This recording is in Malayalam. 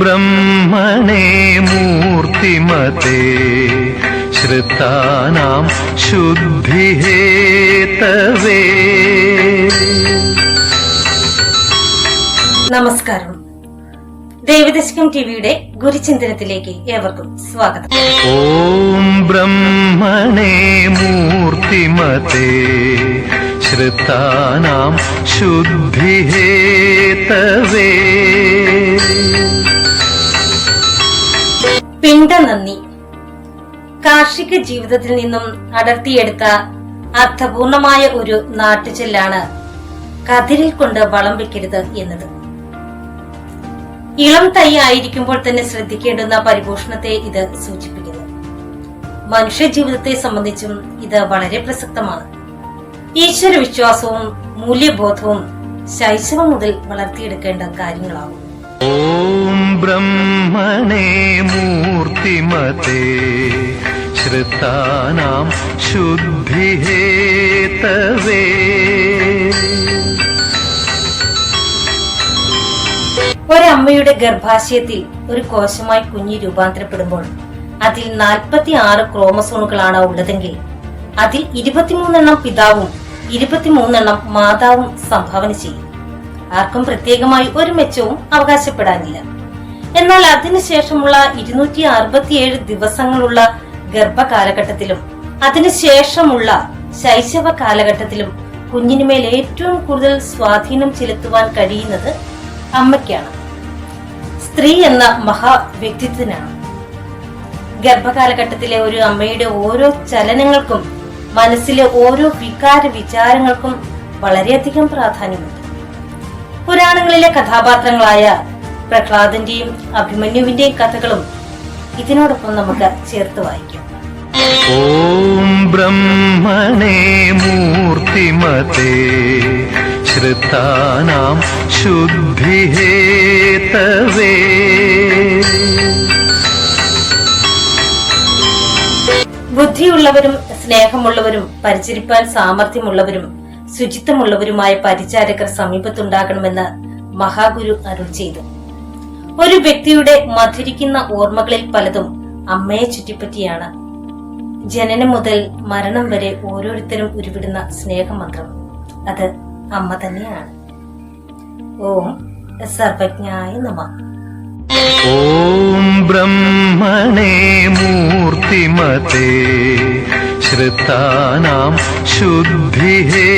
ബ്രഹ്മണേ മൂർത്തിമതേ ശ്രുതാനാം ശുദ്ധിഹേതവേ. നമസ്കാരം. ദേവദശകം ടിവിയുടെ ഗുരുചിന്തനത്തിലേക്ക് ഏവർക്കും സ്വാഗതം. ഓം ബ്രഹ്മണേ മൂർത്തിമതേ ശ്രുതാനാം ശുദ്ധിഹേതവേ. പിണ്ടനന്ദി കാർഷിക ജീവിതത്തിൽ നിന്നും അടർത്തിയെടുത്ത അർത്ഥപൂർണമായ ഒരു നാട്ടുചൊല്ലാണ് കതിരിൽ കൊണ്ട് വളം വെക്കരുത് എന്നത്. ഇളം തൈ ആയിരിക്കുമ്പോൾ തന്നെ ശ്രദ്ധിക്കേണ്ടുന്ന പരിപോഷണത്തെ ഇത് സൂചിപ്പിക്കുന്നു. മനുഷ്യ ജീവിതത്തെ സംബന്ധിച്ചും ഇത് വളരെ പ്രസക്തമാണ്. ഈശ്വര വിശ്വാസവും മൂല്യബോധവും ശൈശവം മുതൽ വളർത്തിയെടുക്കേണ്ട കാര്യങ്ങളാകും. ഓം ബ്രഹ്മണേ മൂർത്തിമതേ ശ്രുതാനാം ശുദ്ധിഹേതവേ. ഒരമ്മയുടെ ഗർഭാശയത്തിൽ ഒരു കോശമായി കുഞ്ഞ് രൂപാന്തരപ്പെടുമ്പോൾ അതിൽ 46 ക്രോമസോണുകളാണ് ഉള്ളതെങ്കിൽ അതിൽ 23 പിതാവും 23 മാതാവും സംഭാവന ചെയ്യും. ആർക്കും പ്രത്യേകമായി ഒരു മെച്ചവും അവകാശപ്പെടാനില്ല. എന്നാൽ അതിനുശേഷമുള്ള 267 ദിവസങ്ങളുള്ള ഗർഭകാലഘട്ടത്തിലും അതിനുശേഷമുള്ള ശൈശവ കാലഘട്ടത്തിലും കുഞ്ഞിനുമേൽ ഏറ്റവും കൂടുതൽ സ്വാധീനം ചെലുത്തുവാൻ കഴിയുന്നത് അമ്മയ്ക്കാണ്, സ്ത്രീ എന്ന മഹാ വ്യക്തിത്വത്തിനാണ്. ഗർഭകാലഘട്ടത്തിലെ ഒരു അമ്മയുടെ ഓരോ ചലനങ്ങൾക്കും മനസ്സിലെ ഓരോ വികാര വിചാരങ്ങൾക്കും വളരെയധികം പ്രാധാന്യമുണ്ട്. പുരാണങ്ങളിലെ കഥാപാത്രങ്ങളായ പ്രഹ്ലാദന്റെയും അഭിമന്യുവിന്റെയും കഥകളും ഇതിനോടൊപ്പം നമുക്ക് ചേർത്ത് വായിക്കാം. ഓം ബ്രഹ്മണേ മൂർത്തിമതേ ശ്രുതാനാം ശുദ്ധിഹേതവേ. ബുദ്ധിയുള്ളവരും സ്നേഹമുള്ളവരും പരിചരിപ്പാൻ സാമർഥ്യമുള്ളവരും ശുചിത്വമുള്ളവരുമായ പരിചാരകർ സമീപത്തുണ്ടാകണമെന്ന് മഹാഗുരു അരുൾ ചെയ്തു. ഒരു വ്യക്തിയുടെ മധുരിക്കുന്ന ഓർമ്മകളിൽ പലതും അമ്മയെ ചുറ്റിപ്പറ്റിയാണ്. ജനനം മുതൽ മരണം വരെ ഓരോരുത്തരും ഉരുവിടുന്ന സ്നേഹമന്ത്രം അത് അമ്മ തന്നെയാണ്. ഓം സർവജ്ഞായ നമഃ. ഓം ബ്രഹ്മണേ മൂർത്തിമതേ ശ്രുതാനാം ശുദ്ധിഹേതവേ.